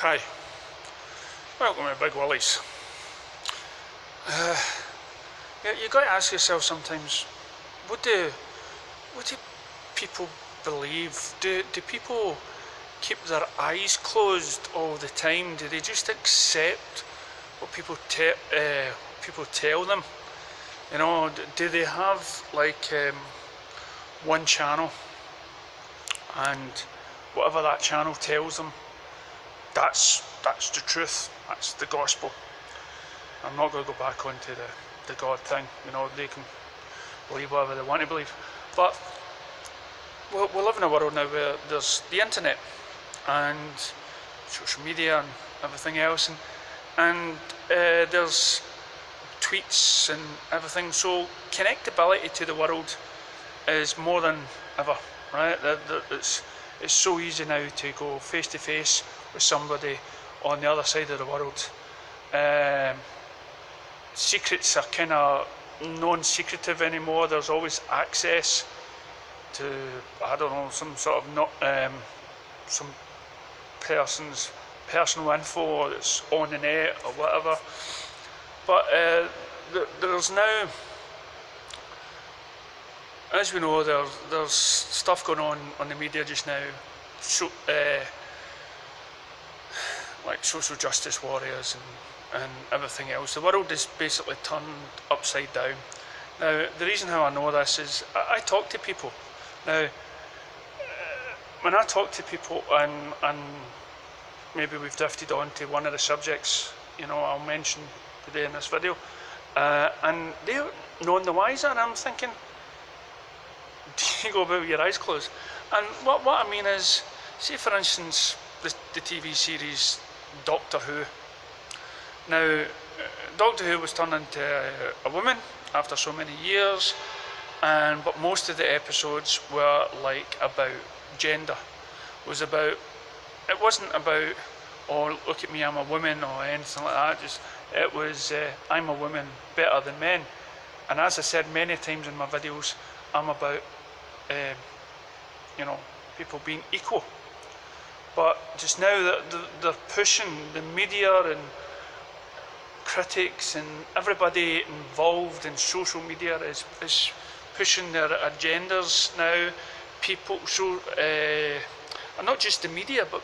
Hi, welcome to Big Willies. You got to ask yourself sometimes, what do people believe? Do people keep their eyes closed all the time? Do they just accept what people tell them? You know, do they have like one channel, and whatever that channel tells them, that's the truth, that's the gospel? I'm not going to go back onto the God thing. You know, they can believe whatever they want to believe, but we live in a world now where there's the internet and social media and everything else, and there's tweets and everything. So connectability to the world is more than ever, right? It's so easy now to go face to face with somebody on the other side of the world. Secrets are kind of non-secretive anymore. There's always access to, I don't know, some sort of some person's personal info that's on the net or whatever. But there's now, as we know, there's stuff going on the media just now, like social justice warriors and everything else. The world is basically turned upside down. Now, the reason how I know this is I talk to people. Now, when I talk to people, and maybe we've drifted on to one of the subjects, you know, I'll mention today in this video, and they're none the wiser, and I'm thinking, do you go about with your eyes closed? And what I mean is, say for instance, the TV series Doctor Who. Now, Doctor Who was turned into a woman after so many years, but most of the episodes were like about gender. It wasn't about, oh, look at me, I'm a woman, or anything like that. It was, I'm a woman better than men. And as I said many times in my videos, I'm about, you know, people being equal. But just now they're pushing, the media and critics and everybody involved in social media is pushing their agendas now. People, and not just the media, but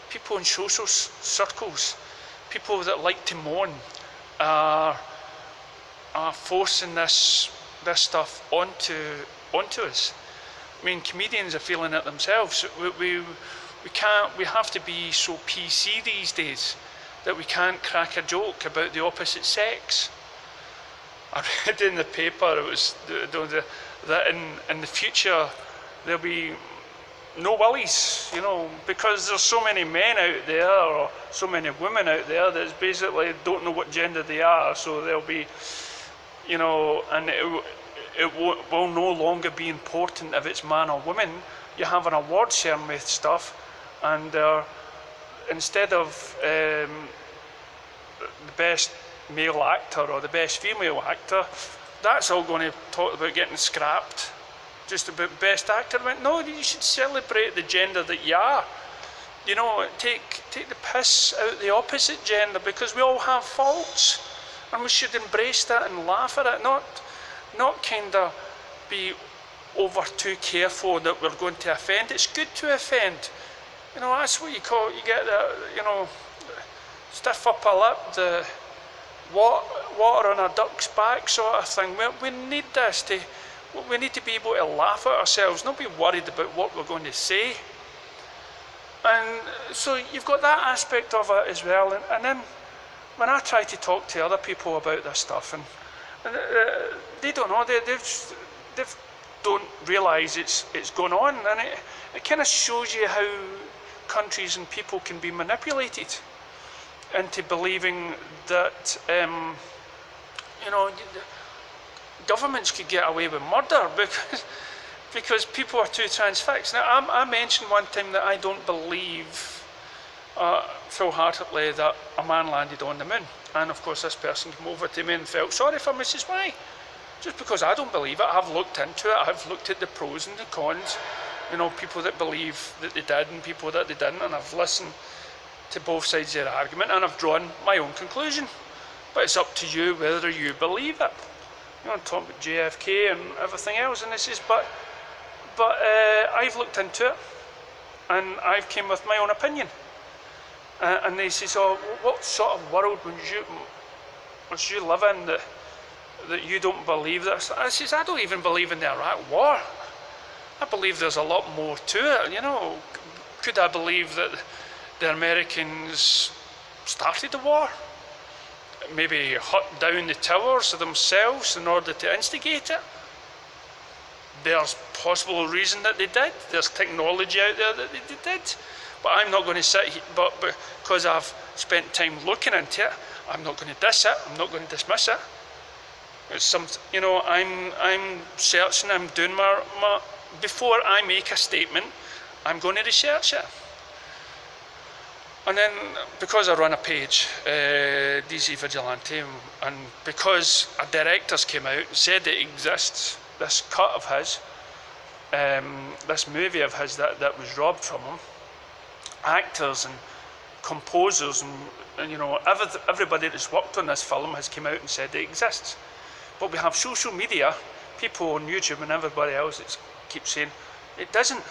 people in social circles, people that like to mourn, are forcing this stuff onto us. I mean, comedians are feeling it themselves. We have to be so PC these days that we can't crack a joke about the opposite sex. I read in the paper that in the future there'll be no willies, you know, because there's so many men out there or so many women out there that basically don't know what gender they are. So there'll be, you know, and it will no longer be important if it's man or woman. You have an award ceremony with stuff, and instead of the best male actor or the best female actor, that's all going to talk about getting scrapped. Just about best actor. I went, no, you should celebrate the gender that you are. You know, take the piss out the opposite gender, because we all have faults, and we should embrace that and laugh at it, not kind of be over too careful that we're going to offend. It's good to offend. You know, that's what you call it. You get the, you know, stiff upper lip, the water on a duck's back sort of thing. We need this we need to be able to laugh at ourselves, not be worried about what we're going to say. And so you've got that aspect of it as well. And then when I try to talk to other people about this stuff, and they don't know, they don't realise it's going on, and it kind of shows you how countries and people can be manipulated into believing that, you know, governments could get away with murder because people are too transfixed. Now, I mentioned one time that I don't believe full-heartedly that a man landed on the moon, and of course this person came over to me and felt sorry for me. Says, why? Just because I don't believe it. I've looked into it, I've looked at the pros and the cons, you know, people that believe that they did and people that they didn't, and I've listened to both sides of the argument, and I've drawn my own conclusion. But it's up to you whether you believe it. You know, I'm talking about JFK and everything else, and this is, but I've looked into it, and I've came with my own opinion. And they say, so what sort of world would you live in that you don't believe this? I says, I don't even believe in the Iraq War. I believe there's a lot more to it. You know, could I believe that the Americans started the war? Maybe hut down the towers themselves in order to instigate it? There's possible reason that they did. There's technology out there that they did. But I'm not going to sit here, but because I've spent time looking into it, I'm not going to diss it. I'm not going to dismiss it. It's some, you know, I'm searching. I'm doing my before I make a statement, I'm going to research it. And then, because I run a page, DC Vigilante, and because a director's came out and said it exists, this cut of his, this movie of his that was robbed from him, actors and composers and you know, everybody that's worked on this film has come out and said it exists. But we have social media, people on YouTube and everybody else that keeps saying it doesn't.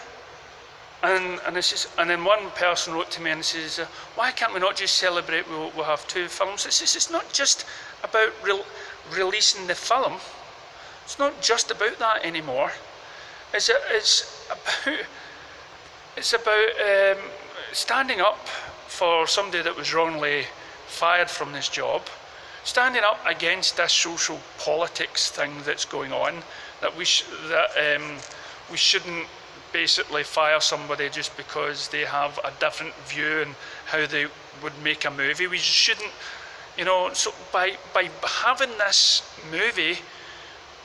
And then one person wrote to me and says, why can't we not just celebrate we'll have two films? It's not just about releasing the film. It's not just about that anymore. It's about standing up for somebody that was wrongly fired from this job, standing up against this social politics thing that's going on, that we shouldn't basically fire somebody just because they have a different view on how they would make a movie. We shouldn't, you know, so by having this movie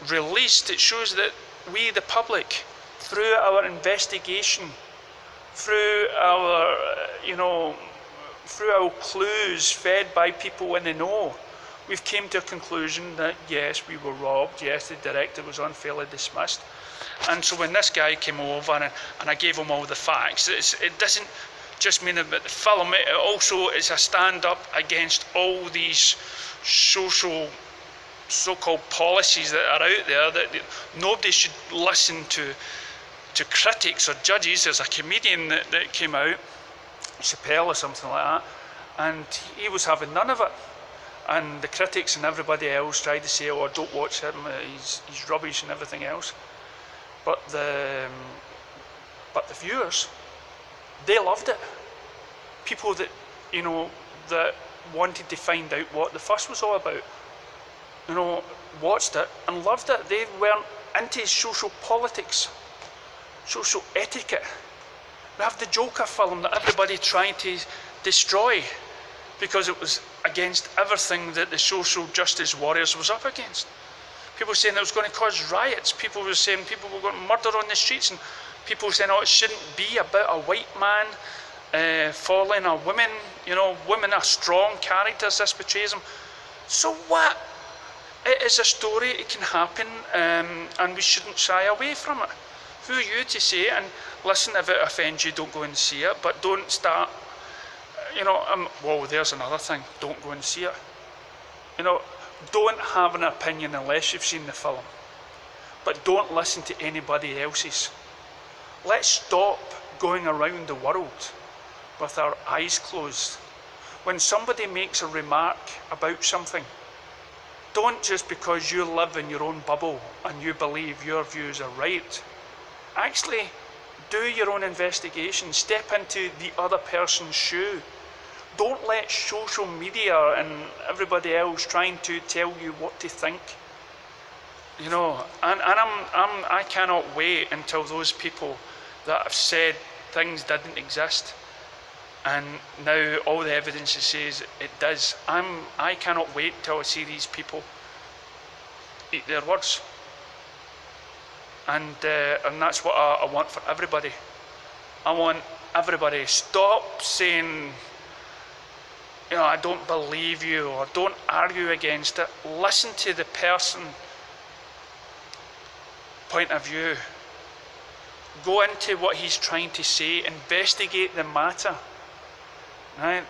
released, it shows that we, the public, through our investigation, through our, you know, through our clues fed by people in the know, we've came to a conclusion that yes, we were robbed, yes, the director was unfairly dismissed. And so when this guy came over and I gave him all the facts, it doesn't just mean about the film, it also is a stand-up against all these social so-called policies that are out there, that nobody should listen to critics or judges. There's a comedian that came out, Chappelle or something like that, and he was having none of it. And the critics and everybody else tried to say, oh, don't watch him, he's rubbish and everything else. But the viewers, they loved it. People that, you know, that wanted to find out what the fuss was all about, you know, watched it and loved it. They weren't into social politics, social etiquette. We have the Joker film that everybody tried to destroy because it was against everything that the social justice warriors was up against. People were saying it was going to cause riots. People were saying people were going to murder on the streets, and people were saying, oh, it shouldn't be about a white man falling a woman. You know, women are strong characters. This betrays them. So what? It is a story. It can happen, and we shouldn't shy away from it. Who are you to say it? And listen, if it offends you, don't go and see it. But don't start. You know, well, there's another thing. Don't go and see it. You know, don't have an opinion unless you've seen the film. But don't listen to anybody else's. Let's stop going around the world with our eyes closed. When somebody makes a remark about something, don't just because you live in your own bubble and you believe your views are right. Actually, do your own investigation. Step into the other person's shoe. Don't let social media and everybody else trying to tell you what to think. You know, and I cannot wait until those people that have said things didn't exist, and now all the evidence says it does. I cannot wait till I see these people eat their words. And that's what I want for everybody. I want everybody to stop saying, you know, I don't believe you, or don't argue against it. Listen to the person point of view. Go into what he's trying to say, investigate the matter. Right?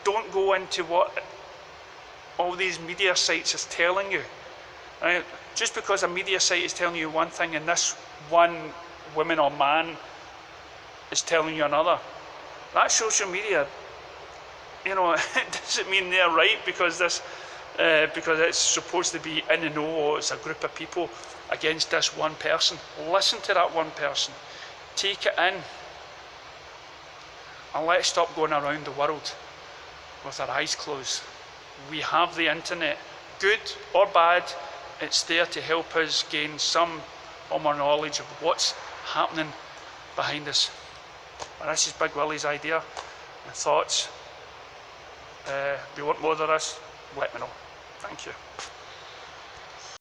Don't go into what all these media sites is telling you. Right? Just because a media site is telling you one thing and this one woman or man is telling you another, that social media, it doesn't mean they're right because it's supposed to be in the know, or it's a group of people against this one person. Listen to that one person. Take it in. And let's stop going around the world with our eyes closed. We have the internet, good or bad. It's there to help us gain some more knowledge of what's happening behind us. And this is Big Willie's idea and thoughts. If you want more of this, let me know. Thank you.